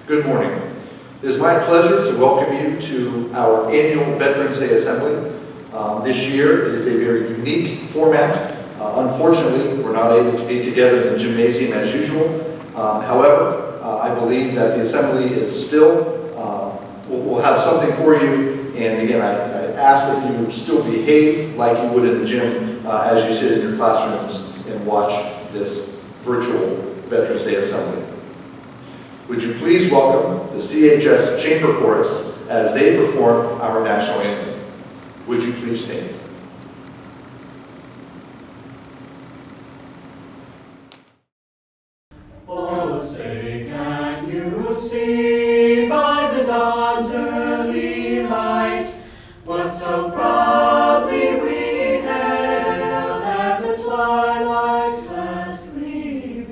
Good morning. It is my pleasure to welcome you to our annual Veterans Day Assembly. This year it is a very unique format. Unfortunately, we're not able to be together in the gymnasium as usual. However, I believe that the assembly is still, will have something for you. And again, I ask that you still behave like you would in the gym as you sit in your classrooms and watch this virtual Veterans Day Assembly. Would you please welcome the CHS Chamber Chorus as they perform our national anthem. Would you please stand? Oh, say can you see by the dawn's early light what so proudly we hailed at the twilight's last gleaming,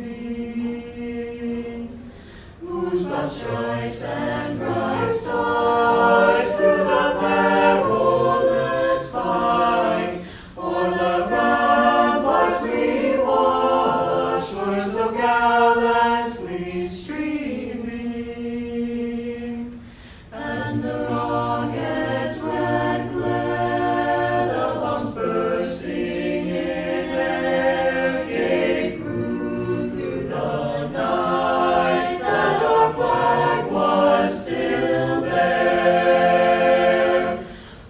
whose broad stripes and bright stars through the perilous fight o'er the ramparts we watched were so gallantly streaming, and the rocket's red glare, the bombs bursting in air, gave proof through the night that our flag was still there.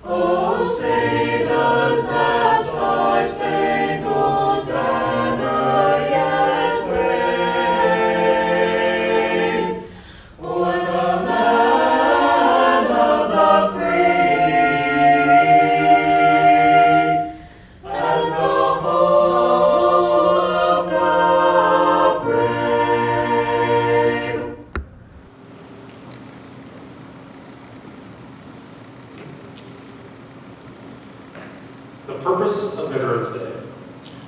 Oh, say does that star-spangled banner yet wave o'er the land of the free and the home of the brave? The purpose of Veterans Day.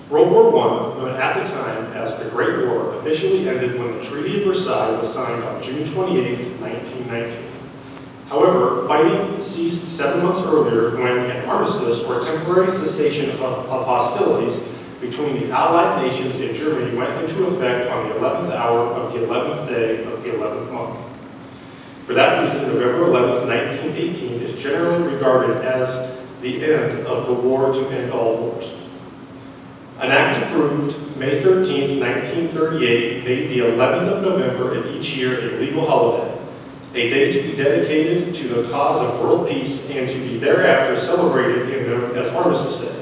World War I, known at the time as the Great War, officially ended when the Treaty of Versailles was signed on June 28, 1919. However, fighting ceased 7 months earlier when an armistice or temporary cessation of hostilities between the Allied nations and Germany went into effect on the 11th hour of the 11th day of the 11th month. For that reason, November 11, 1918 is generally regarded as the end of the war to end all wars. An act approved May 13, 1938 made the 11th of November in each year a legal holiday, a day to be dedicated to the cause of world peace and to be thereafter celebrated and known as Armistice Day.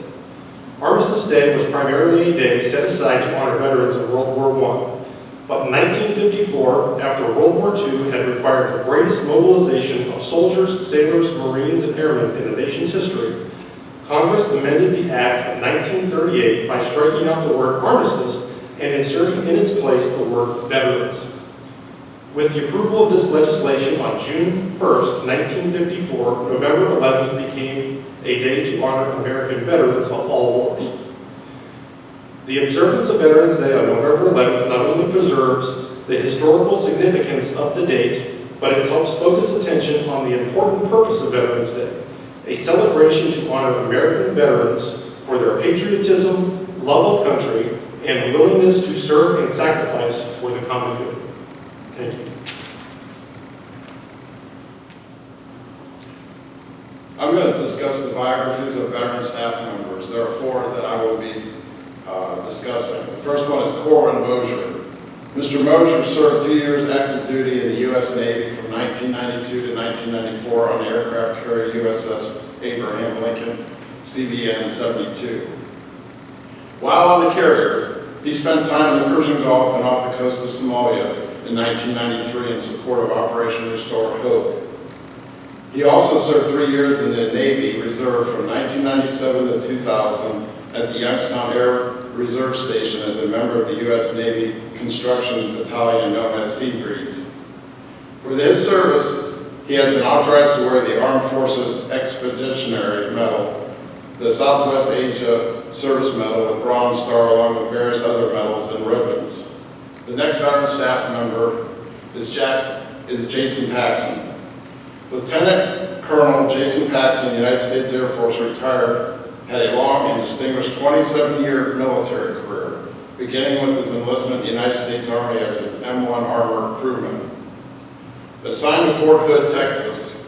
Armistice Day was primarily a day set aside to honor veterans of World War I. But in 1954, after World War II had required the greatest mobilization of soldiers, sailors, Marines, and airmen in the nation's history, Congress amended the Act of 1938 by striking out the word armistice and inserting in its place the word veterans. With the approval of this legislation on June 1st, 1954, November 11th became a day to honor American veterans of all wars. The observance of Veterans Day on November 11th not only preserves the historical significance of the date, but it helps focus attention on the important purpose of Veterans Day, a celebration to honor American veterans for their patriotism, love of country, and willingness to serve and sacrifice for the common good. Thank you. I'm going to discuss the biographies of veteran staff members. There are 4 that I will be discussing. The first one is Corwin Mosher. Mr. Mosher served 2 years active duty in the U.S. Navy from 1992 to 1994 on the aircraft carrier USS Abraham Lincoln, CVN 72. While on the carrier, he spent time in the Persian Gulf and off the coast of Somalia in 1993 in support of Operation Restore Hope. He also served 3 years in the Navy Reserve from 1997 to 2000 at the Youngstown Air Reserve Station as a member of the U.S. Navy Construction Battalion known as Seabreeze. For his service, he has been authorized to wear the Armed Forces Expeditionary Medal, the Southwest Asia Service Medal with Bronze Star, along with various other medals and ribbons. The next veteran staff member is Jason Paxson. Lieutenant Colonel Jason Paxson, United States Air Force, retired, had a long and distinguished 27-year military career, beginning with his enlistment in the United States Army as an M1 armor crewman. Assigned to Fort Hood, Texas,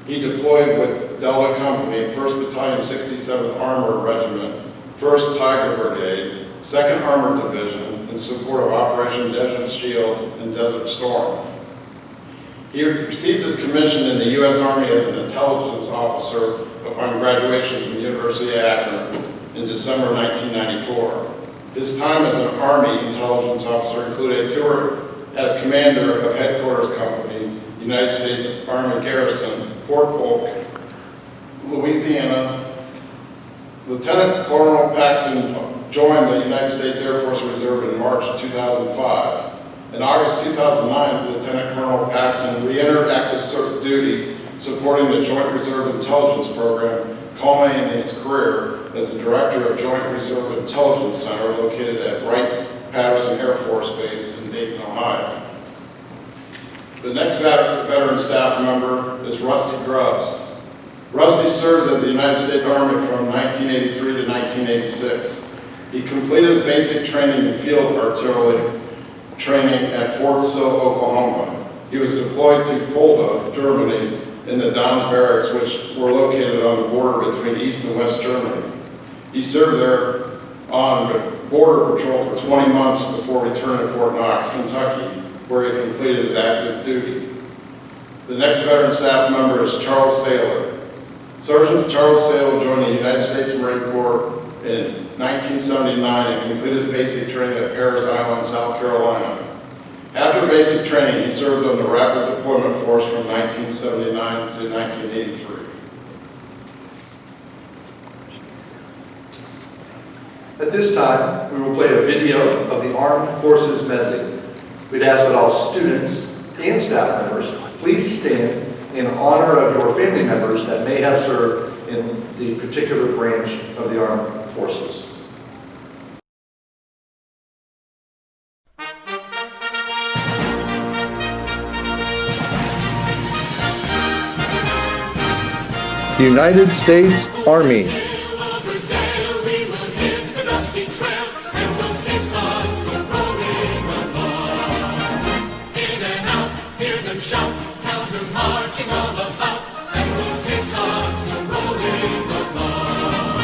he deployed with Delta Company, 1st Battalion, 67th Armored Regiment, 1st Tiger Brigade, 2nd Armored Division, in support of Operation Desert Shield and Desert Storm. He received his commission in the U.S. Army as an intelligence officer upon graduation from the University of Akron in December 1994. His time as an Army intelligence officer included a tour as commander of Headquarters Company, United States Army Garrison, Fort Polk, Louisiana. Lieutenant Colonel Paxson joined the United States Air Force Reserve in March 2005. In August 2009, Lieutenant Colonel Paxson re-entered active duty supporting the Joint Reserve Intelligence Program, culminating in his career as the Director of Joint Reserve Intelligence Center located at Wright-Patterson Air Force Base in Dayton, Ohio. The next veteran staff member is Rusty Grubbs. Rusty served as the United States Army from 1983 to 1986. He completed his basic training in field artillery training at Fort Sill, Oklahoma. He was deployed to Fulda, Germany, in the Dons Barracks, which were located on the border between East and West Germany. He served there on border patrol for 20 months before returning to Fort Knox, Kentucky, where he completed his active duty. The next veteran staff member is Charles Saylor. Sergeant Charles Saylor joined the United States Marine Corps in 1979 and completed his basic training at Parris Island, South Carolina. After basic training, he served on the Rapid Deployment Force from 1979 to 1983. At this time, we will play a video of the Armed Forces Medley. We'd ask that all students and staff members please stand in honor of your family members that may have served in the particular branch of the Armed Forces. United States Army. Over Dale, we will hit the dusty trail, and those caissons go rolling along. In and out, hear them shout, counter marching all about, and those caissons go rolling along.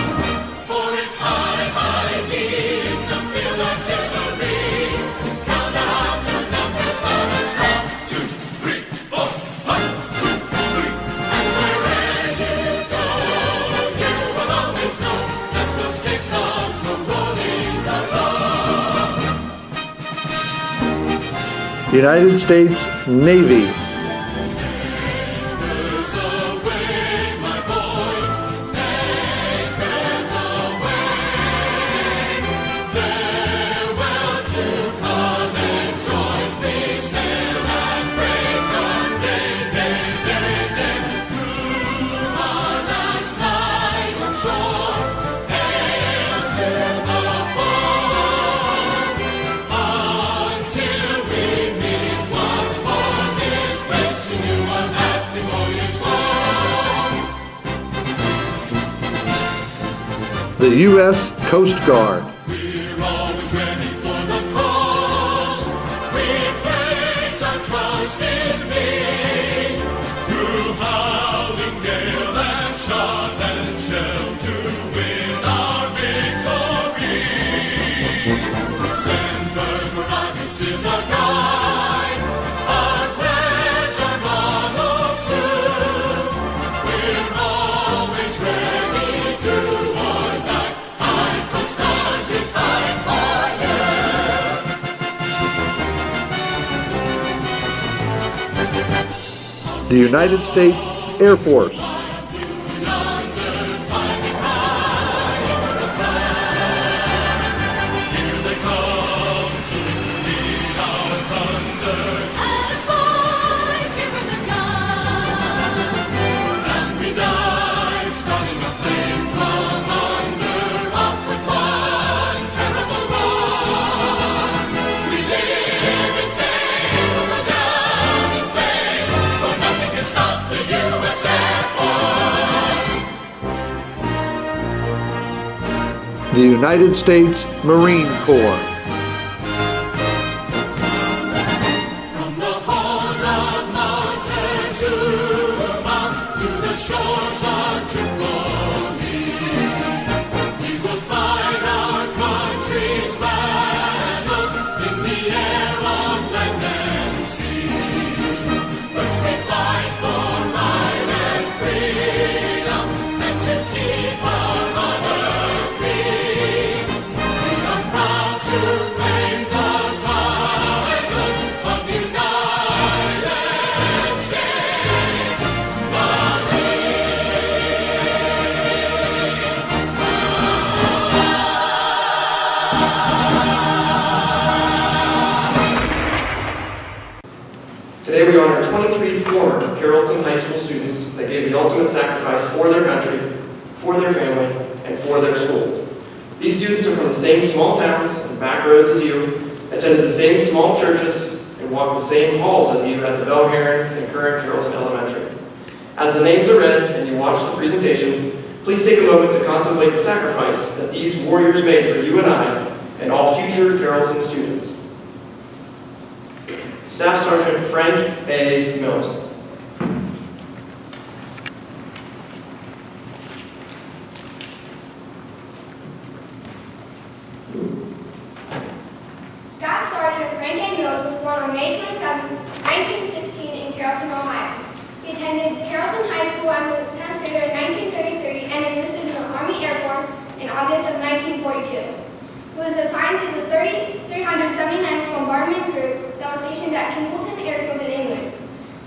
For it's high, high beam, the field artillery. Count out the numbers, let us rock. 2, 3, 4, 1, 2, 3. And wherever you go, you will always know that those caissons go rolling along. United States Navy. Anchors away, my boys, anchors away. Farewell to college joys, they sail and break on day, day, day, day. Through our last night on shore, hail to the fore. Until we meet once more, here's wishing you a happy voyage home. The U.S. Coast Guard. We're always ready for the call. We place our trust in Thee. Through howling gale and shot and shell to win our victory. Sandberg Horizons is our guide, our pledge, our motto true. We're always ready to or die. I Coast Guard, we fight for you. The United States Air Force. Yonder climbing high into the sky. Here they come, soon to lead our thunder. And boys, give her the gun. And we dive, starting a flame from under, off with one terrible roar. We live in fame, we're down in fame, for nothing can stop the U.S. Air Force. The United States Marine Corps. From the halls of Mount to claim the title of United States Today we honor 23 former Carrollton High School students that gave the ultimate sacrifice for their country, for their family, and for their school. These students are from the same small towns and back roads as you, attended the same small churches, and walked the same halls as you at the Bell Heron and current Carrollton Elementary. As the names are read and you watch the presentation, please take a moment to contemplate the sacrifice that these warriors made for you and I and all future Carrollton students. Staff Sergeant Frank A. Mills. Staff Sergeant Frank A. Mills was born on May 27, 1916 in Carrollton, Ohio. He attended Carrollton High School as a 10th grader in 1933 and enlisted in the Army Air Force in August of 1942. He was assigned to the 379th Bombardment Group that was stationed at Kimballton Airfield in England.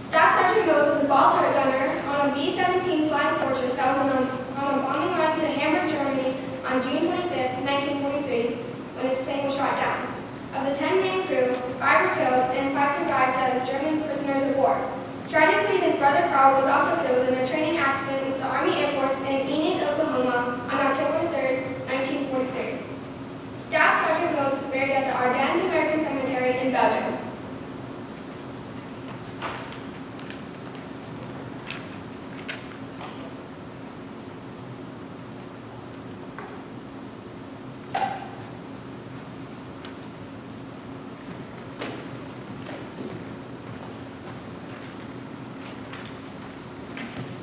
Staff Sergeant Mills was a ball turret gunner on a B-17 Flying Fortress that was on a bombing run to Hamburg, Germany on June 25, 1943, when his plane was shot down. Of the 10-man crew, 5 were killed and 5 survived as German prisoners of war. Tragically, his brother Carl was also killed in a training accident with the Army Air Force in Enid, Oklahoma on October 3, 1943. Staff Sergeant Mills is buried at the Ardennes American Cemetery in Belgium.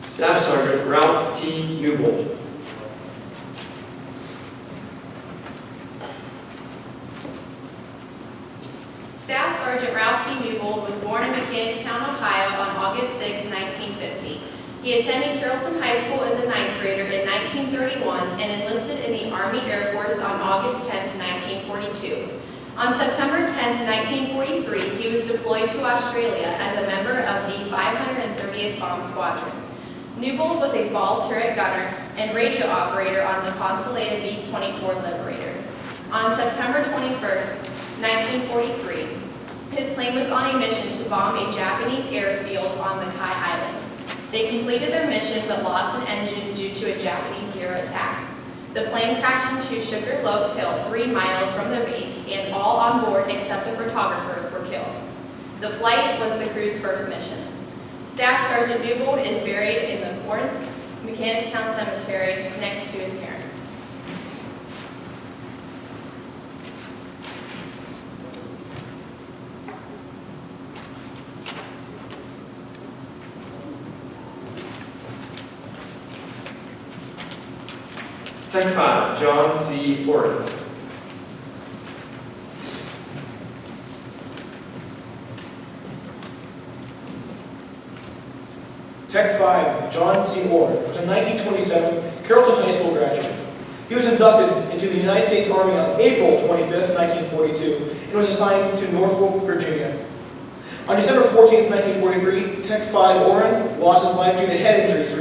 Staff Sergeant Ralph T. Newbold. Staff Sergeant Ralph T. Newbold was born in Mechanicstown, Ohio on August 6, 1950. He attended Carrollton High School as a 9th grader in 1931 and enlisted in the Army Air Force on August 10, 1942. On September 10, 1943, he was deployed to Australia as a member of the 530th Bomb Squadron. Newbold was a ball turret gunner and radio operator on the Constellated B-24 Liberator. On September 21, 1943, his plane was on a mission to bomb a Japanese airfield on the Kai Islands. They completed their mission but lost an engine due to a Japanese Zero attack. The plane crashed into Sugarloaf Hill 3 miles from the base, and all on board except the photographer were killed. The flight was the crew's first mission. Staff Sergeant Newbold is buried in the Fort Mechanicstown Cemetery next to his parents. Tech 5, John C. Oren. Tech 5, John C. Orr, was a 1927 Carrollton High School graduate. He was inducted into the United States Army on April 25, 1942, and was assigned to Norfolk, Virginia. On December 14, 1943, Tech 5 Orrin lost his life due to head injuries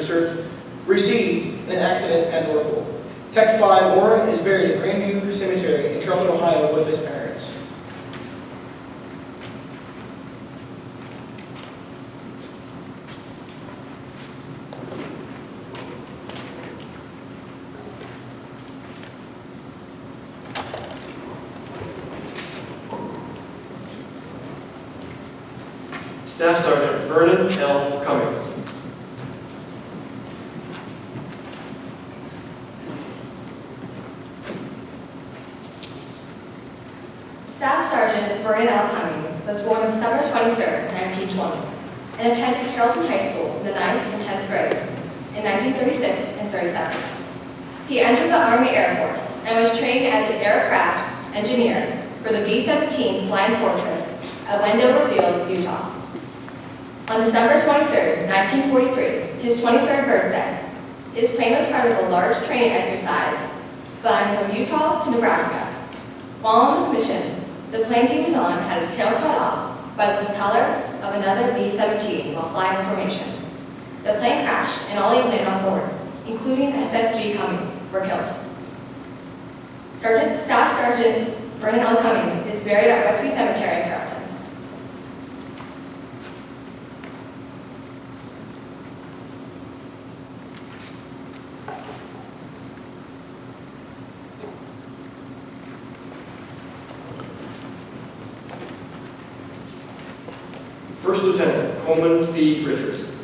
received in an accident at Norfolk. Tech 5 Orrin is buried at Grandview Cemetery in Carrollton, Ohio with his parents. Staff Sergeant Vernon L. Cummings. Staff Sergeant Vernon L. Cummings was born on December 23, 1920, and attended Carrollton High School in the 9th and 10th grades in 1936 and 37. He entered the Army Air Force and was trained as an aircraft engineer for the B-17 Flying Fortress at Wendover Field, Utah. On December 23, 1943, his 23rd birthday, his plane was part of a large training exercise flying from Utah to Nebraska. While on this mission, the plane he was on had his tail cut off by the propeller of another B-17 while flying in formation. The plane crashed and all 8 men on board, including SSG Cummings, were killed. Staff Sergeant Vernon L. Cummings is buried at Westview Cemetery in Carrollton. First Lieutenant Coleman C. Richards.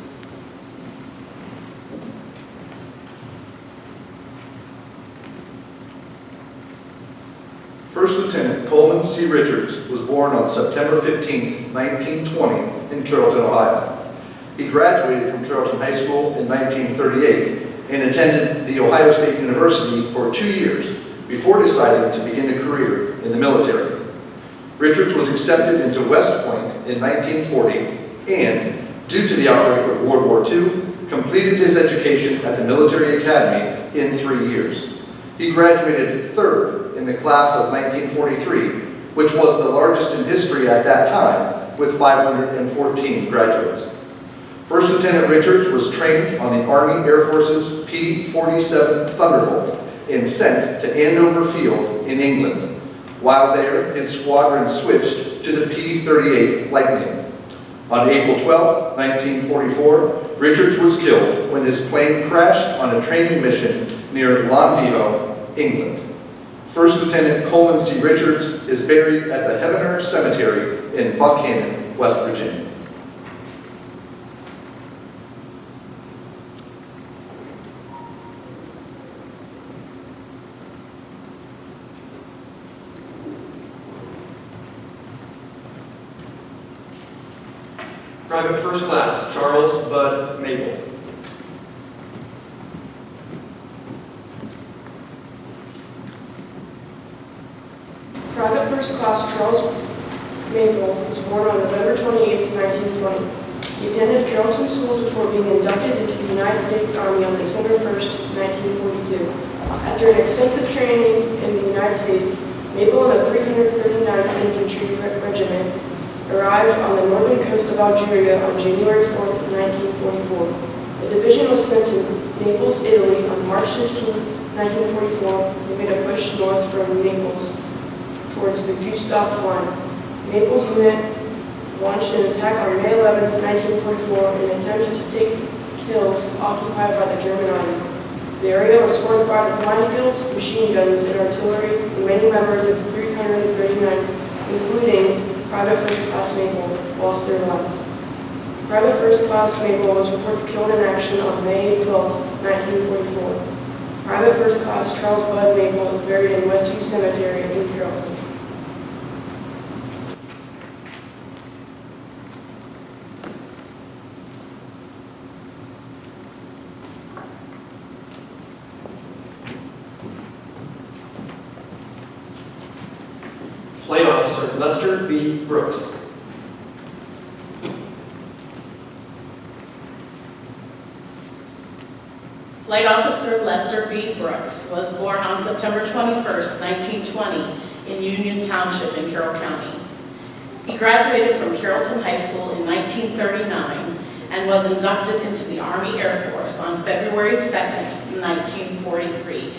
First Lieutenant Coleman C. Richards was born on September 15, 1920 in Carrollton, Ohio. He graduated from Carrollton High School in 1938 and attended The Ohio State University for 2 years before deciding to begin a career in the military. Richards was accepted into West Point in 1940 and, due to the outbreak of World War II, completed his education at the Military Academy in 3 years. He graduated third in the class of 1943, which was the largest in history at that time, with 514 graduates. First Lieutenant Richards was trained on the Army Air Force's P-47 Thunderbolt and sent to Andover Field in England. While there, his squadron switched to the P-38 Lightning. On April 12, 1944, Richards was killed when his plane crashed on a training mission near Llanvivo, England. First Lieutenant Coleman C. Richards is buried at the Heavener Cemetery in Buckhannon, West Virginia. Private First Class Charles Bud Mabel. Private First Class Charles Mabel was born on November 28, 1920. He attended Carrollton Schools before being inducted into the United States Army on December 1, 1942. After an extensive training in the United States, Mabel and the 339th Infantry Regiment arrived on the northern coast of Algeria on January 4, 1944. The division was sent to Naples, Italy on March 15, 1944. They made a push north from Naples towards the Gustav Line. Naples unit launched an attack on May 11, 1944 and attempted to take hills occupied by the German army. The area was fortified with minefields, machine guns, and artillery, and many members of 339, including Private First Class Mabel, lost their lives. Private First Class Mabel was reported killed in action on May 12, 1944. Private First Class Charles Bud Mabel is buried in Westview Cemetery in Carrollton. Flight Officer Lester B. Brooks. Flight Officer Lester B. Brooks was born on September 21, 1920 in Union Township in Carroll County. He graduated from Carrollton High School in 1939 and was inducted into the Army Air Force on February 2, 1943.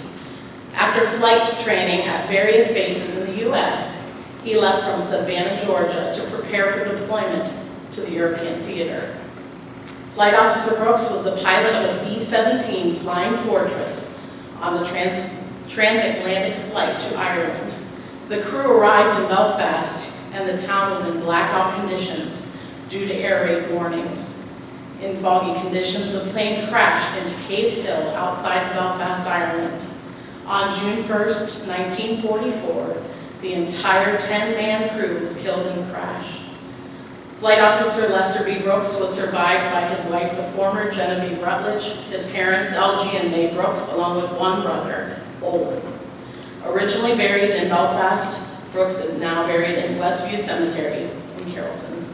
After flight training at various bases in the U.S., he left from Savannah, Georgia to prepare for deployment to the European theater. Flight Officer Brooks was the pilot of a B-17 Flying Fortress on the transatlantic flight to Ireland. The crew arrived in Belfast and the town was in blackout conditions due to air raid warnings. In foggy conditions, the plane crashed into Cave Hill outside of Belfast, Ireland. On June 1, 1944, the entire 10-man crew was killed in the crash. Flight Officer Lester B. Brooks was survived by his wife, the former Genevieve Rutledge, his parents, L.G. and May Brooks, along with one brother, Olin. Originally buried in Belfast, Brooks is now buried in Westview Cemetery in Carrollton.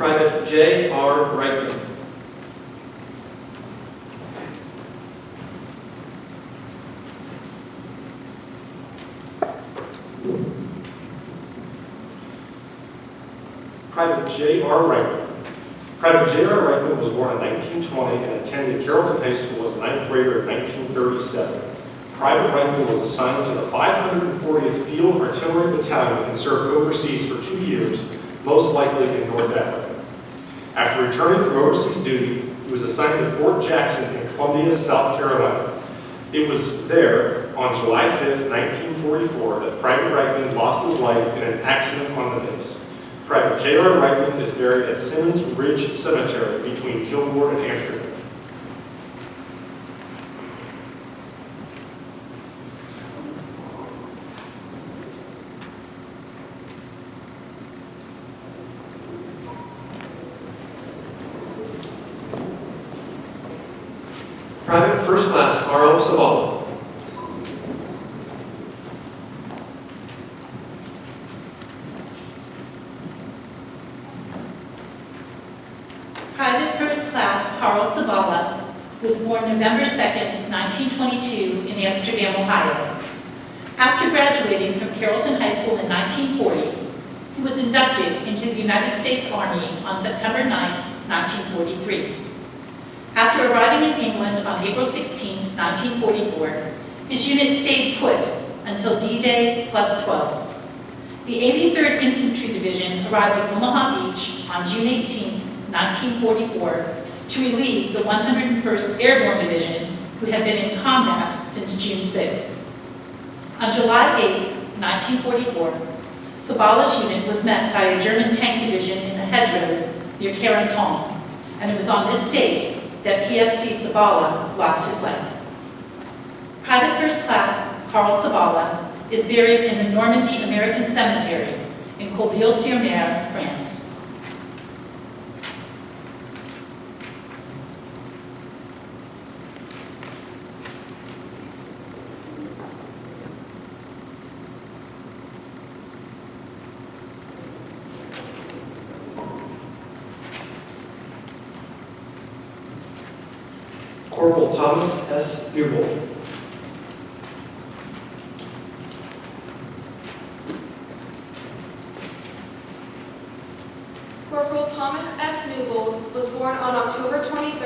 Private J.R. Reichman. Private J.R. Reichman. Private J.R. Reichman was born in 1920 and attended Carrollton High School as a ninth grader in 1937. Private Reichman was assigned to the 540th Field Artillery Battalion and served overseas for 2 years, most likely in North Africa. After returning from overseas duty, he was assigned to Fort Jackson in Columbia, South Carolina. It was there, on July 5, 1944, that Private Reichman lost his life in an accident on the base. Private J.R. Reichman is buried at Simmons Ridge Cemetery between Kilgore and Amsterdam. Private First Class Carl Savala. Private First Class Carl Savala was born November 2nd, 1922 in Amsterdam, Ohio. After graduating from Carrollton High School in 1940, he was inducted into the United States Army on September 9th, 1943. After arriving in England on April 16, 1944, his unit stayed put until D-Day +12. The 83rd Infantry Division arrived at Omaha Beach on June 18, 1944, to relieve the 101st Airborne Division, who had been in combat since June 6th. On July 8, 1944, Sabala's unit was met by a German tank division in the hedgerows near Carenton, and it was on this date that PFC Sabala lost his life. Private First Class Carl Sabala is buried in the Normandy American Cemetery in Colville-sur-Mer, France. Corporal Thomas S. Newbold. Corporal Thomas S. Newbold was born on October 23,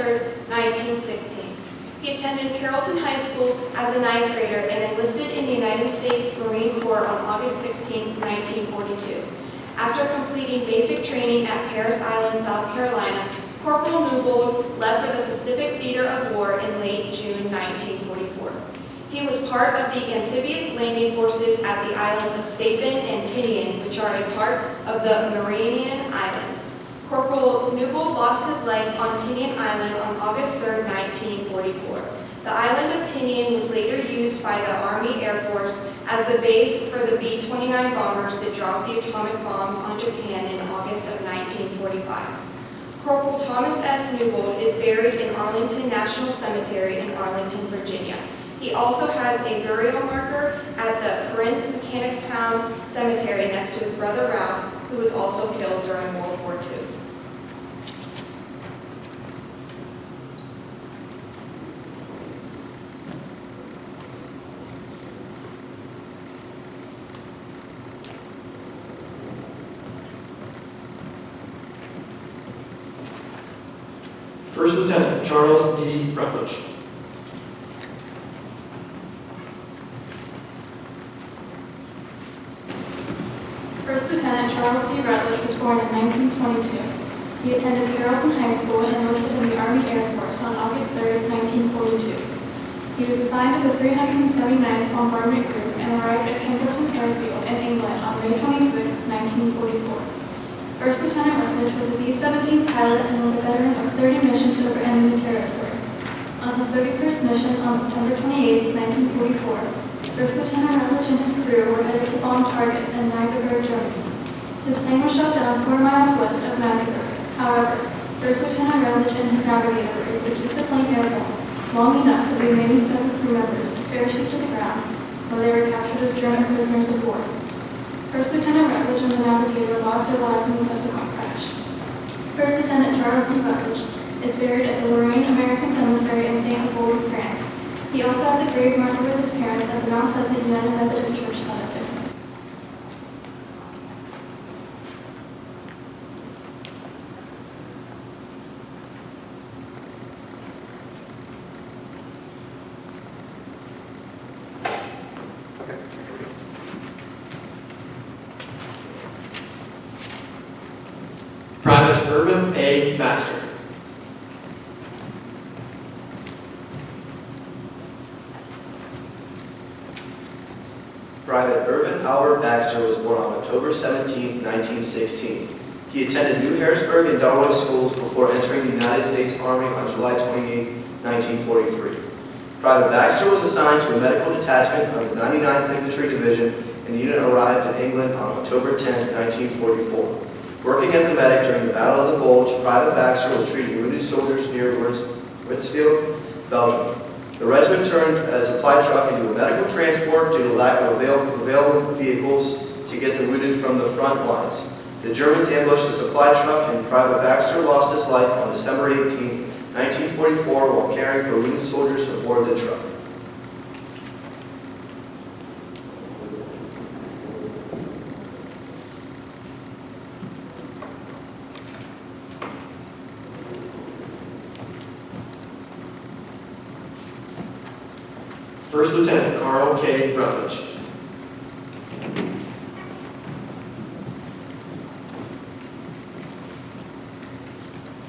1916. He attended Carrollton High School as a ninth grader and enlisted in the United States Marine Corps on August 16, 1942. After completing basic training at Parris Island, South Carolina, Corporal Newbold left for the Pacific Theater of War in late June 1944. He was part of the amphibious landing forces at the islands of Sapin and Tinian, which are a part of the Marianan Islands. Corporal Newbold lost his life on Tinian Island on August 3, 1944. The island of Tinian was later used by the Army Air Force as the base for the B-29 bombers that dropped the atomic bombs on Japan in August of 1945. Corporal Thomas S. Newbold is buried in Arlington National Cemetery in Arlington, Virginia. He also has a burial marker at the Corinth Mechanicstown Cemetery next to his brother Ralph, who was also killed during World War II. First Lieutenant Charles D. Rutledge. First Lieutenant Charles D. Rutledge was born in 1922. He attended Carrollton High School and enlisted in the Army Air Force on August 3, 1942. He was assigned to the 379th Bombardment Group and arrived at Kensington Airfield in England on May 26, 1944. First Lieutenant Rutledge was a B-17 pilot and was a veteran of 30 missions over enemy territory. On his 31st mission on September 28, 1944, First Lieutenant Rutledge and his crew were headed to bomb targets in Magdeburg, Germany. His plane was shot down 4 miles west of Magdeburg. However, First Lieutenant Rutledge and his navigator were able to keep the plane airborne long enough for the remaining 7 crew members to parachute to the ground while they were captured as German prisoners of war. First Lieutenant Rutledge and the navigator lost their lives in the subsequent crash. First Lieutenant Charles D. Rutledge is buried at the Lorraine American Cemetery in St. Leopold, France. He also has a grave marked with his parents at the Mount Pleasant United Methodist Church Cemetery. Private Irvin A. Baxter. Private Irvin Albert Baxter was born on October 17, 1916. He attended New Harrisburg and Dartmouth schools before entering the United States Army on July 28, 1943. Private Baxter was assigned to a medical detachment of the 99th Infantry Division, and the unit arrived in England on October 10, 1944. Working as a medic during the Battle of the Bulge, Private Baxter was treating wounded soldiers near Witzfield, Belgium. The regiment turned a supply truck into a medical transport due to lack of available vehicles to get the wounded from the front lines. The Germans ambushed the supply truck, and Private Baxter lost his life on December 18, 1944, while caring for wounded soldiers aboard the truck. First Lieutenant Carl K. Rutledge.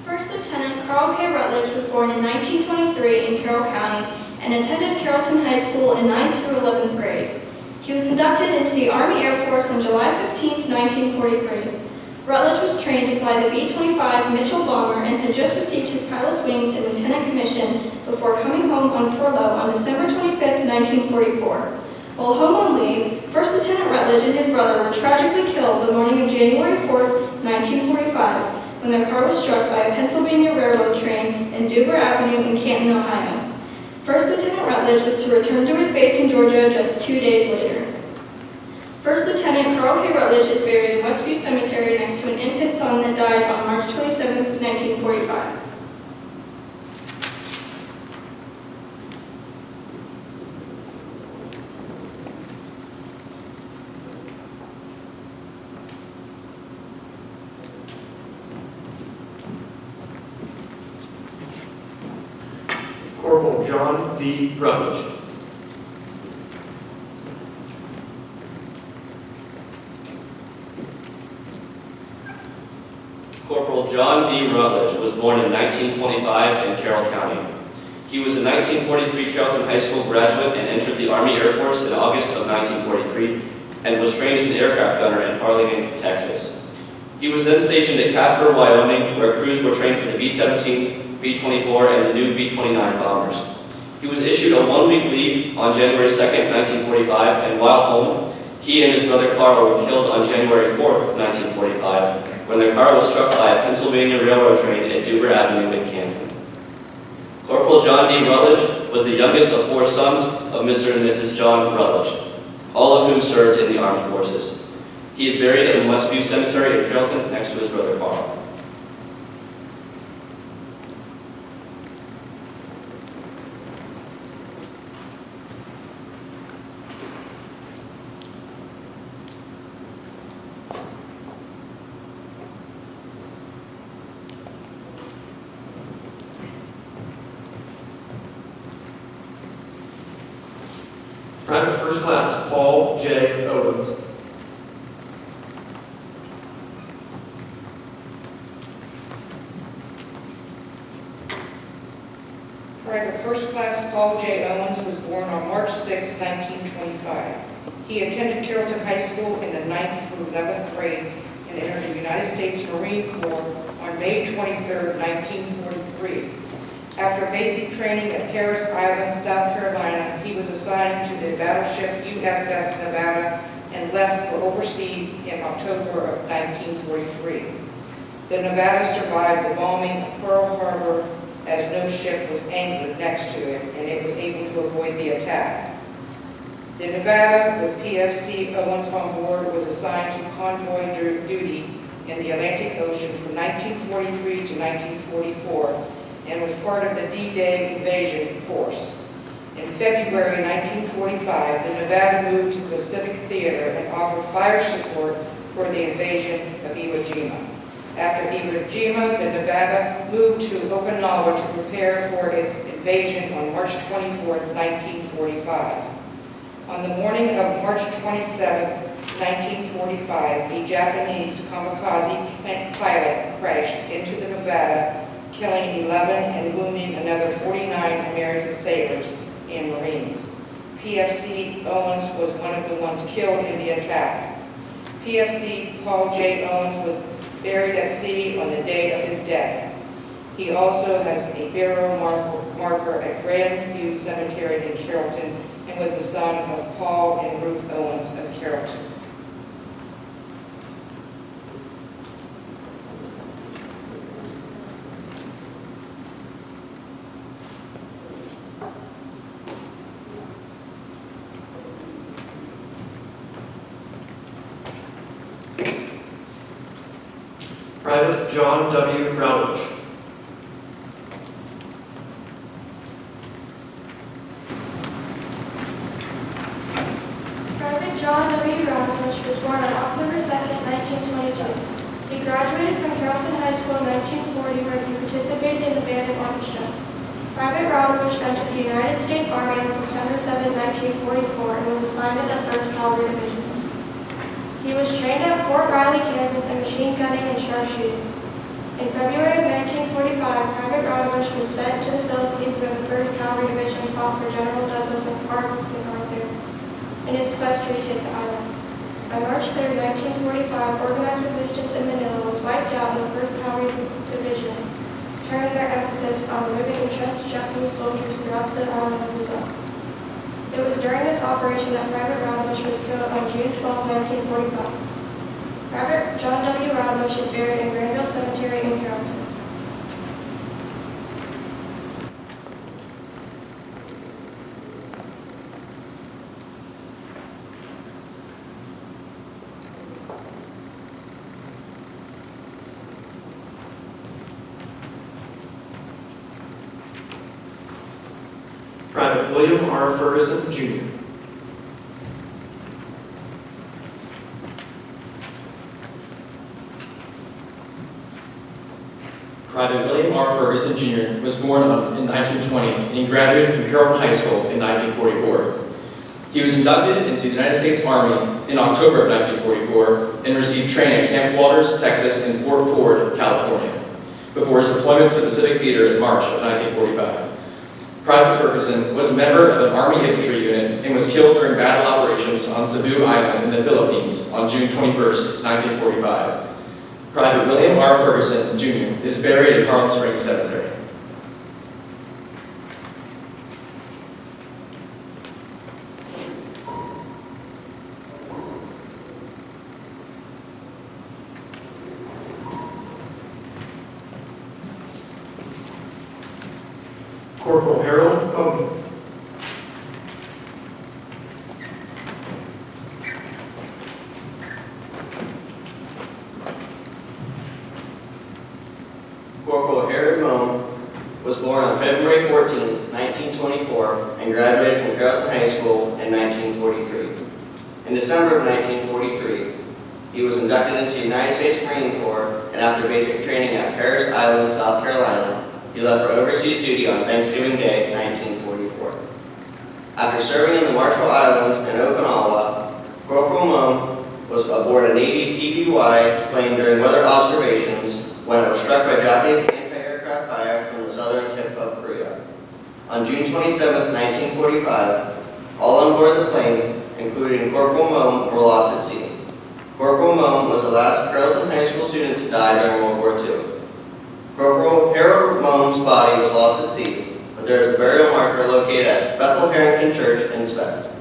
First Lieutenant Carl K. Rutledge was born in 1923 in Carroll County and attended Carrollton High School in 9th through 11th grade. He was inducted into the Army Air Force on July 15, 1943. Rutledge was trained to fly the B-25 Mitchell bomber and had just received his pilot's wings and lieutenant commission before coming home on furlough on December 25, 1944. While home on leave, First Lieutenant Rutledge and his brother were tragically killed the morning of January 4, 1945, when their car was struck by a Pennsylvania Railroad train in Duber Avenue in Canton, Ohio. First Lieutenant Rutledge was to return to his base in Georgia just 2 days later. First Lieutenant Carl K. Rutledge is buried in Westview Cemetery next to an infant son that died on March 27, 1945. Corporal John D. Rutledge. Corporal John D. Rutledge was born in 1925 in Carroll County. He was a 1943 Carrollton High School graduate and entered the Army Air Force in August of 1943 and was trained as an aircraft gunner in Harlingen, Texas. He was then stationed at Casper, Wyoming, where crews were trained for the B-17, B-24, and the new B-29 bombers. He was issued a one-week leave on January 2, 1945, and while home, he and his brother Carl were killed on January 4, 1945, when their car was struck by a Pennsylvania Railroad train at Duber Avenue in Canton. Corporal John D. Rutledge was the youngest of 4 sons of Mr. and Mrs. John Rutledge, all of whom served in the armed forces. He is buried in Westview Cemetery in Carrollton next to his brother Carl. Private First Class Paul J. Owens. Private First Class Paul J. Owens was born on March 6, 1925. He attended Carrollton High School in the 9th through 11th grades and entered the United States Marine Corps on May 23, 1943. After basic training at Parris Island, South Carolina, he was assigned to the battleship USS Nevada and left for overseas in October of 1943. The Nevada survived the bombing of Pearl Harbor as no ship was anchored next to it, and it was able to avoid the attack. The Nevada, with PFC Owens on board, was assigned to convoy duty in the Atlantic Ocean from 1943 to 1944 and was part of the D-Day invasion force. In February 1945, the Nevada moved to Pacific Theater and offered fire support for the invasion of Iwo Jima. After Iwo Jima, the Nevada moved to Okinawa to prepare for its invasion on March 24, 1945. On the morning of March 27, 1945, a Japanese kamikaze pilot crashed into the Nevada, killing 11 and wounding another 49 American sailors and Marines. PFC Owens was one of the ones killed in the attack. PFC Paul J. Owens was buried at sea on the day of his death. He also has a burial marker at Grandview Cemetery in Carrollton and was the son of Paul and Ruth Owens of Carrollton. Private John W. Routledge. Private John W. Routledge was born on October 2, 1922. He graduated from Carrollton High School in 1940, where he participated in the band and orchestra. Private Routledge entered the United States Army on September 7, 1944, and was assigned to the 1st Cavalry Division. He was trained at Fort Riley, Kansas in machine gunning and sharpshooting. In February of 1945, Private Routledge was sent to the Philippines where the 1st Cavalry Division fought for General Douglas MacArthur in his quest to retake the islands. On March 3, 1945, organized resistance in Manila was wiped out and the 1st Cavalry Division turned their emphasis on removing entrenched Japanese soldiers throughout the island of Luzon. It was during this operation that Private Routledge was killed on June 12, 1945. Private John W. Routledge is buried in Granville Cemetery in Carrollton. Private William R. Ferguson, Jr. Private William R. Ferguson, Jr. was born in 1920 and graduated from Carrollton High School in 1944. He was inducted into the United States Army in October of 1944 and received training at Camp Walters, Texas, and Fort Ford, California, before his deployment to the Pacific Theater in March of 1945. Private Ferguson was a member of an Army infantry unit and was killed during battle operations on Cebu Island in the Philippines on June 21, 1945. Private William R. Ferguson, Jr. is buried in Harlem Springs Cemetery. Corporal Harold Bowman. Corporal Harold Moan was born on February 14, 1924, and graduated from Carrollton High School in 1943. In December of 1943, he was inducted into the United States Marine Corps, and after basic training at Parris Island, South Carolina, he left for overseas duty on Thanksgiving Day, 1944. After serving in the Marshall Islands and Okinawa, Corporal Moan was aboard a Navy PBY plane during weather observations when it was struck by Japanese anti-aircraft fire from the southern tip of Korea. On June 27, 1945, all on board the plane, including Corporal Moan, were lost at sea. Corporal Moan was the last Carrollton High School student to die during World War II. Corporal Harold Moan's body was lost at sea, but there is a burial marker located at Bethel Harrington Church in Speck.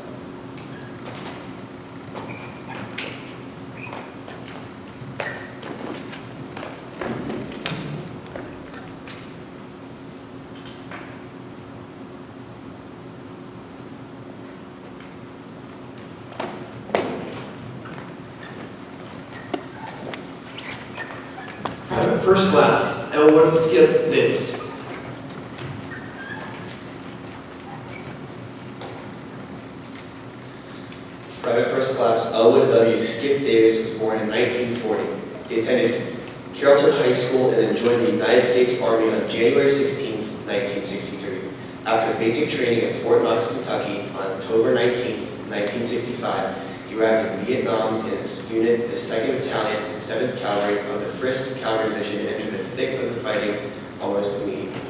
Private First Class Elwood Skip Davis. Private First Class Elwood W. Skip Davis was born in 1940. He attended Carrollton High School and then joined the United States Army on January 16, 1963. After basic training at Fort Knox, Kentucky on October 19, 1965, he arrived in Vietnam in his unit, the 2nd Battalion, 7th Cavalry of the 1st Cavalry Division, and entered the thick of the fighting almost immediately.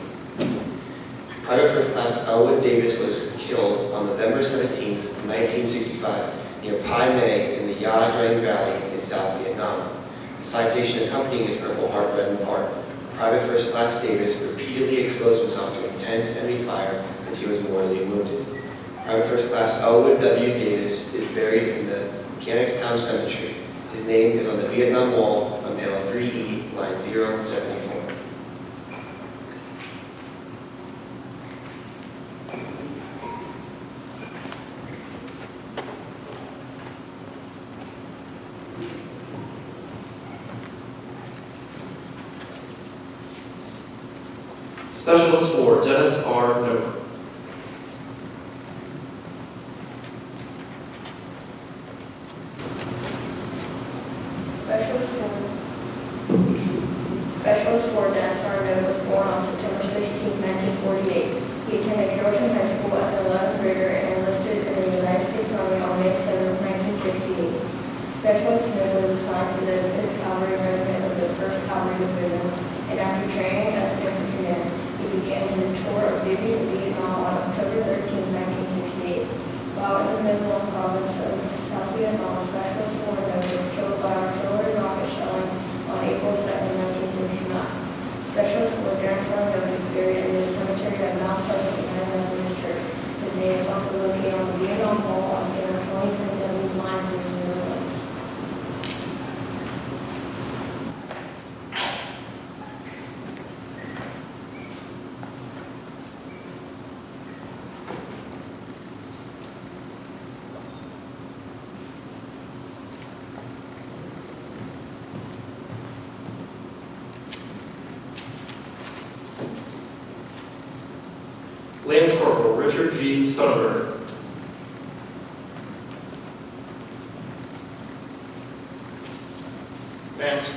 Private First Class Elwood Davis was killed on November 17, 1965, near Pai Mei in the Ya Drang Valley in South Vietnam. The citation accompanying his Purple Heart read in part, Private First Class Davis repeatedly exposed himself to intense enemy fire until he was mortally wounded. Private First Class Elwood W. Davis is buried in the Mechanicstown Cemetery. His name is on the Vietnam Wall on Mail 3E, line 074. Specialist for Dennis R. Noak. Specialist for Dennis R. Noak was born on September 16, 1948. He attended Carrollton High School as an 11th grader and enlisted in the United States Army on May 7, 1968. Specialist Noak was assigned to the 5th Cavalry Regiment of the 1st Cavalry Division, and after training at the infantry command, he began the tour of duty in Vietnam on October 13, 1968. While in the Midland province of South Vietnam, Specialist Noak was killed by artillery rocket shelling on April 2, 1969. Specialist for Dennis R. Noak is buried in the cemetery at Mount Pleasant United Methodist Church. His name is also located on the Vietnam Wall on Banner 27W line 001. Lance Corporal Richard G. Sonnenberger. Lance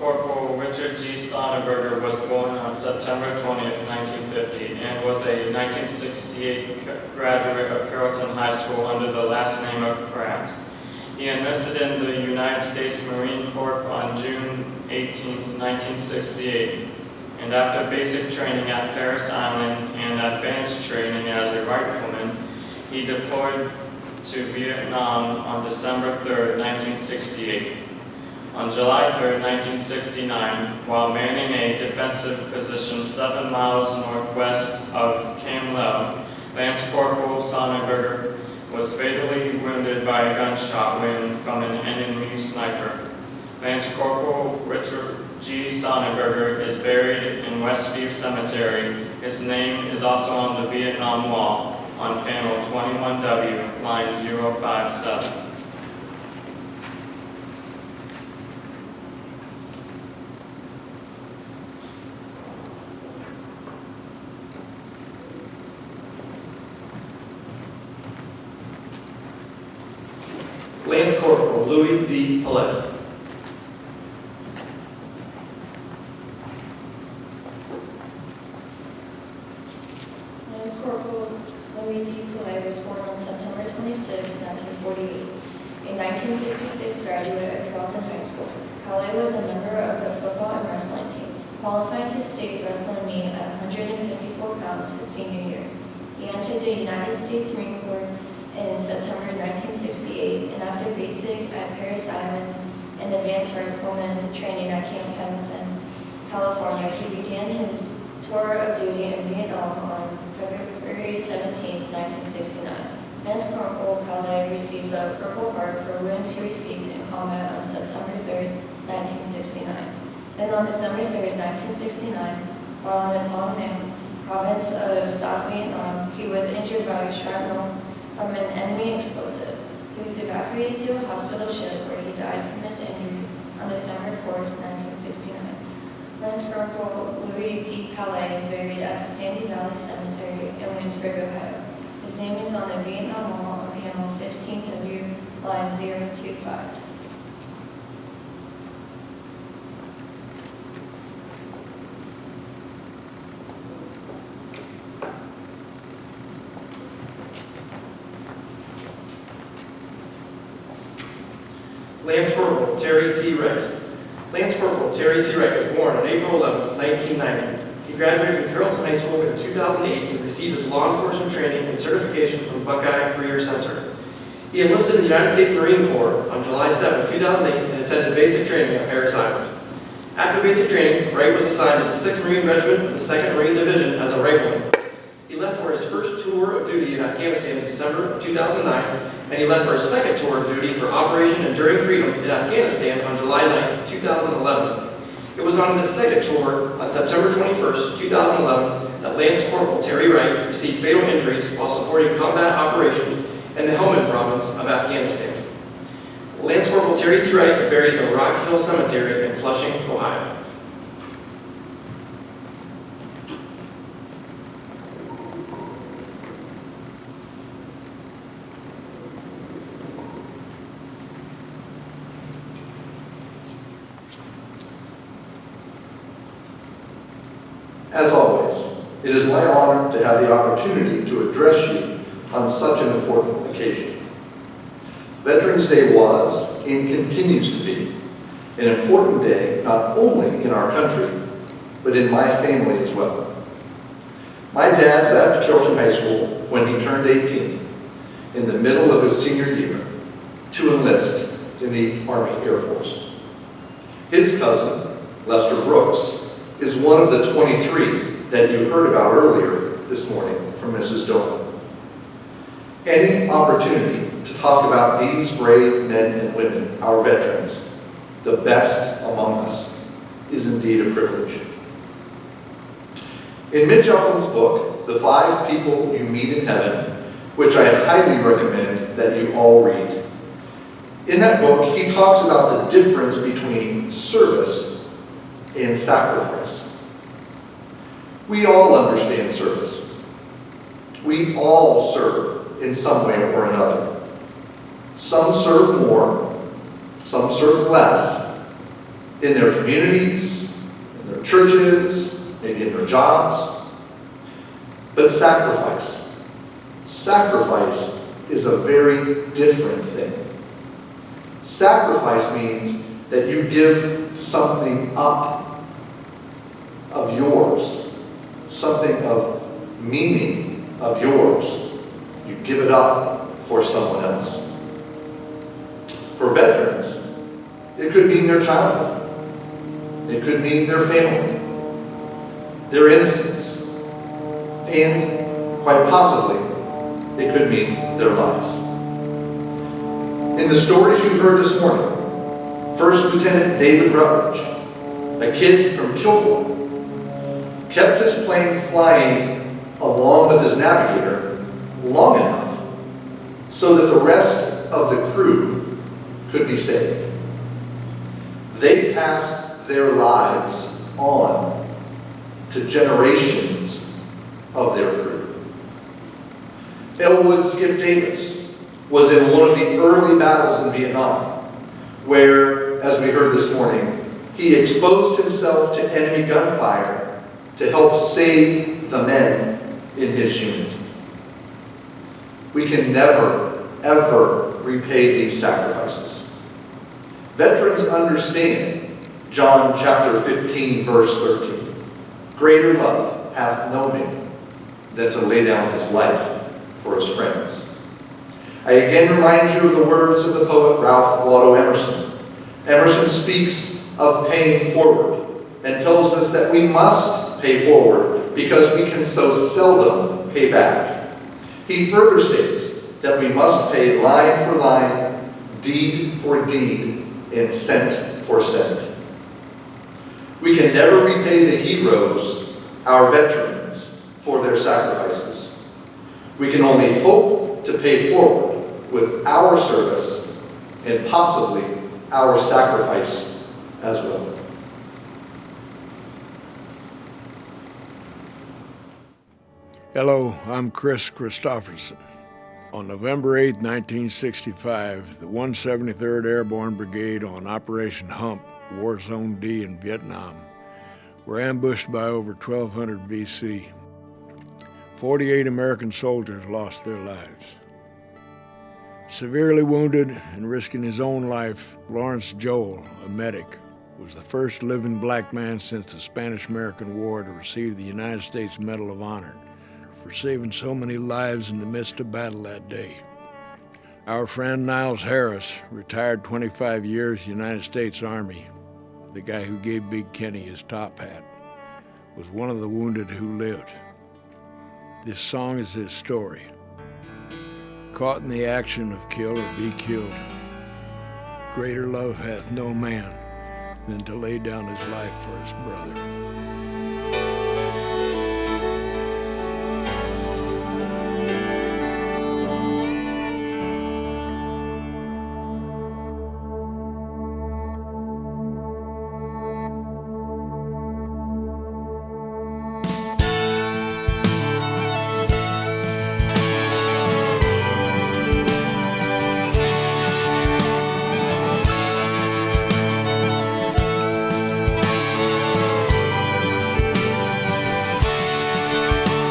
Corporal Richard G. Sonnenberger was born on September 20th, 1950, and was a 1968 graduate of Carrollton High School under the last name of Pratt. He enlisted in the United States Marine Corps on June 18, 1968, and after basic training at Parris Island and advanced training as a rifleman, he deployed to Vietnam on December 3, 1968. On July 3, 1969, while manning a defensive position 7 miles northwest of Cam Lo, Lance Corporal Sonnenberger was fatally wounded by a gunshot wound from an enemy sniper. Lance Corporal Richard G. Sonnenberger is buried in Westview Cemetery. His name is also on the Vietnam Wall on panel 21W, line 057. Lance Corporal Louis D. Palet. Lance Corporal Louis D. Palet was born on September 26, 1948, a 1966 graduate of Carrollton High School. Palet was a member of the football and wrestling teams, qualified to state wrestling meet at 154 pounds his senior year. He entered the United States Marine Corps in September 1968, and after basic at Parris Island and advanced rifleman training at Camp Pendleton, California, he began his tour of duty in Vietnam on February 17, 1969. Lance Corporal Palet received the Purple Heart for wounds he received in combat on September 3, 1969. Then on December 3, 1969, while in Long Nam, province of South Vietnam, he was injured by shrapnel from an enemy explosive. He was evacuated to a hospital ship where he died from his injuries on December 4, 1969. Corporal Louis D. Palais is buried at the Sandy Valley Cemetery in Winsburg, Ohio. His name is on the Vietnam Wall on panel 15W, line 025. Lance Corporal Terry C. Wright. Lance Corporal Terry C. Wright was born on April 11, 1990. He graduated from Carrollton High School in 2008 and received his law enforcement training and certification from Buckeye Career Center. He enlisted in the United States Marine Corps on July 7, 2008 and attended basic training at Parris Island. After basic training, Wright was assigned to the 6th Marine Regiment of the 2nd Marine Division as a rifleman. He left for his first tour of duty in Afghanistan in December of 2009, and he left for his second tour of duty for Operation Enduring Freedom in Afghanistan on July 9, 2011. It was on this second tour on September 21, 2011, that Lance Corporal Terry Wright received fatal injuries while supporting combat operations in the Helmand province of Afghanistan. Lance Corporal Terry C. Wright is buried at the Rock Hill Cemetery in Flushing, Ohio. As always, it is my honor to have the opportunity to address you on such an important occasion. Veterans Day was, and continues to be, an important day not only in our country, but in my family as well. My dad left Carrollton High School when he turned 18, in the middle of his senior year, to enlist in the Army Air Force. His cousin, Lester Brooks, is one of the 23 that you heard about earlier this morning from Mrs. Dolan. Any opportunity to talk about these brave men and women, our veterans, the best among us, is indeed a privilege. In Mitch Albom's book, The 5 People You Meet in Heaven, which I highly recommend that you all read, in that book he talks about the difference between service and sacrifice. We all understand service. We all serve in some way or another. Some serve more, some serve less, in their communities, in their churches, maybe in their jobs. But sacrifice is a very different thing. Sacrifice means that you give something up of yours, something of meaning of yours. You give it up for someone else. For veterans, it could mean their childhood. It could mean their family, their innocence, and quite possibly, it could mean their lives. In the stories you heard this morning, First Lieutenant David Rutledge, a kid from Kilbourne, kept his plane flying along with his navigator long enough so that the rest of the crew could be saved. They passed their lives on to generations of their crew. Elwood Skip Davis was in one of the early battles in Vietnam, where, as we heard this morning, he exposed himself to enemy gunfire to help save the men in his unit. We can never, ever repay these sacrifices. Veterans understand John chapter 15, verse 13. Greater love hath no man than to lay down his life for his friends. I again remind you of the words of the poet Ralph Waldo Emerson. Emerson speaks of paying forward and tells us that we must pay forward because we can so seldom pay back. He further states that we must pay line for line, deed for deed, and cent for cent. We can never repay the heroes, our veterans, for their sacrifices. We can only hope to pay forward with our service and possibly our sacrifice as well. Hello, I'm Chris Christopherson. On November 8, 1965, the 173rd Airborne Brigade on Operation Hump, War Zone D in Vietnam, were ambushed by over 1,200 VC. 48 American soldiers lost their lives. Severely wounded and risking his own life, Lawrence Joel, a medic, was the first living black man since the Spanish-American War to receive the United States Medal of Honor for saving so many lives in the midst of battle that day. Our friend Niles Harris, retired 25 years United States Army, the guy who gave Big Kenny his top hat, was one of the wounded who lived. This song is his story. Caught in the action of kill or be killed, greater love hath no man than to lay down his life for his brother.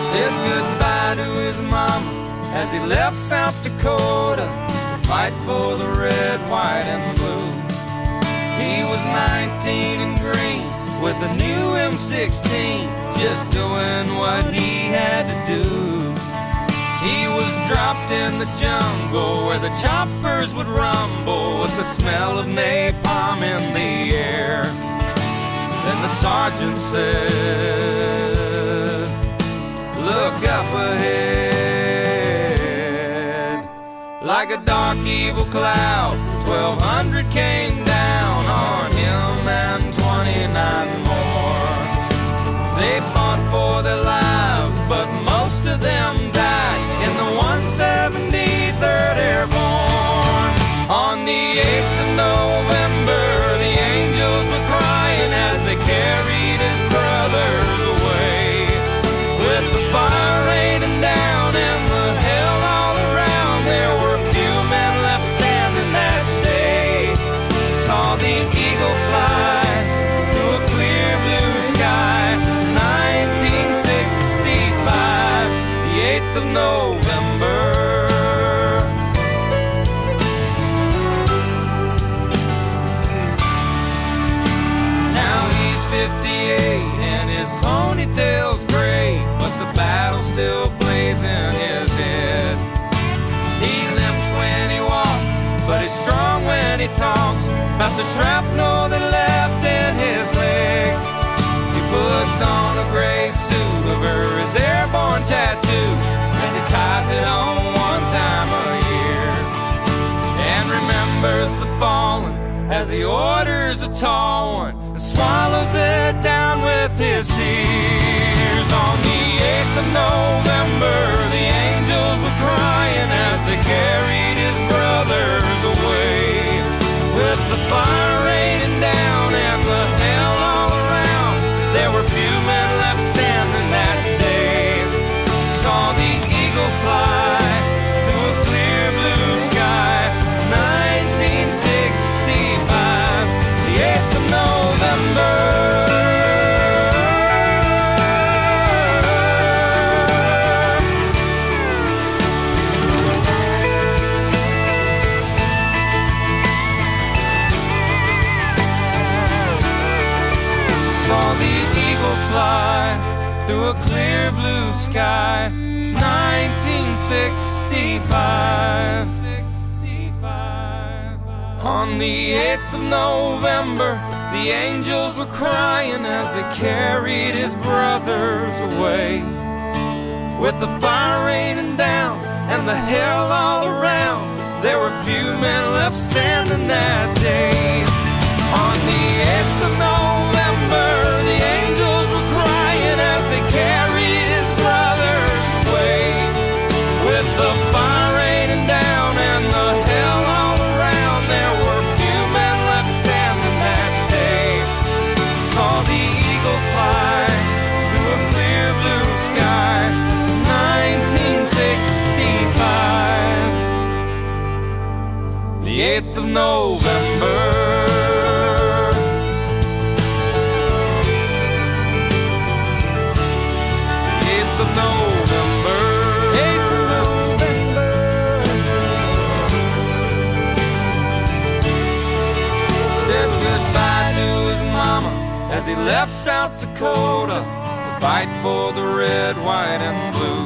Said goodbye to his mama as he left South Dakota to fight for the red, white, and blue. He was 19 and green with a new M16, just doing what he had to do. He was dropped in the jungle where the choppers would rumble with the smell of napalm in the air. Then the sergeant said, look up ahead. Like a dark evil cloud, 1,200 came down on him and 29 more. They fought for their lives, but most of them died in the 173rd Airborne. On the 8th of November, the angels were crying as they carried his brothers away. With the fire raining down and the hell all around, there were few men left standing that day. Saw the eagle fly through a clear blue sky. 1965, the 8th of November. Now he's 58 and his ponytail's gray, but the battle's still blazing in his head. He limps when he walks, but he's strong when he talks about the shrapnel that left in his leg. He puts on a gray suit over his airborne tattoo, and he ties it on one time a year, and remembers the fallen as he orders a tall one and swallows it down with his tears. On the 8th of November, the angels were crying as they carried his brothers away. With the fire raining down and the hell all around, there were few men left standing that day. Saw the eagle fly through a clear blue sky. 1965, the 8th of November. Saw the eagle fly through a clear blue sky. 1965. On the 8th of November, the angels were crying as they carried his brothers away. With the fire raining down and the hell all around, there were few men left standing that day. On the 8th of November, the angels were crying as they carried his brothers away. With the fire raining down and the hell all around, there were few men left standing that day. Saw the eagle fly through a clear blue sky. as he left South Dakota to fight for the red, white, and blue.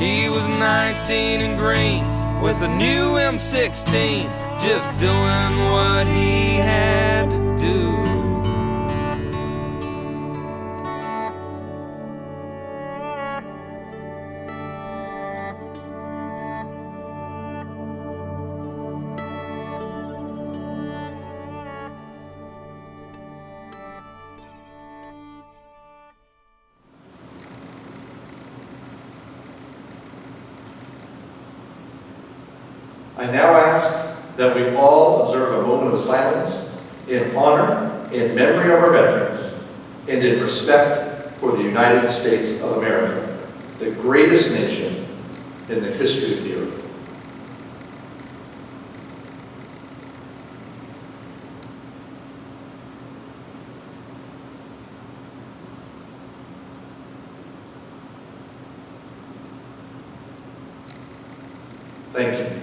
He was 19 and green with a new M16, just doing what he had to do. I now ask that we all observe a moment of silence in honor and memory of our veterans and in respect for the United States of America, the greatest nation in the history of the earth. Thank you.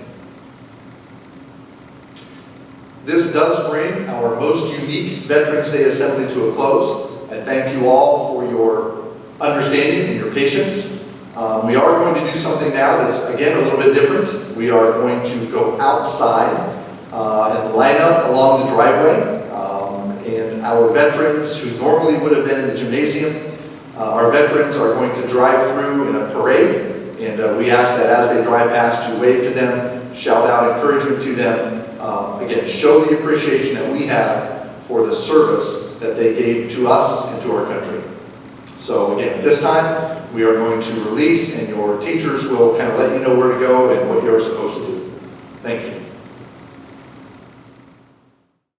This does bring our most unique Veterans Day Assembly to a close. I thank you all for your understanding and your patience. We are going to do something now that's, again, a little bit different. We are going to go outside and line up along the driveway. And our veterans who normally would have been in the gymnasium, our veterans are going to drive through in a parade. And we ask that as they drive past, you wave to them, shout out encouragement to them. Again, show the appreciation that we have for the service that they gave to us and to our country. So again, at this time, we are going to release, and your teachers will kind of let you know where to go and what you're supposed to do. Thank you.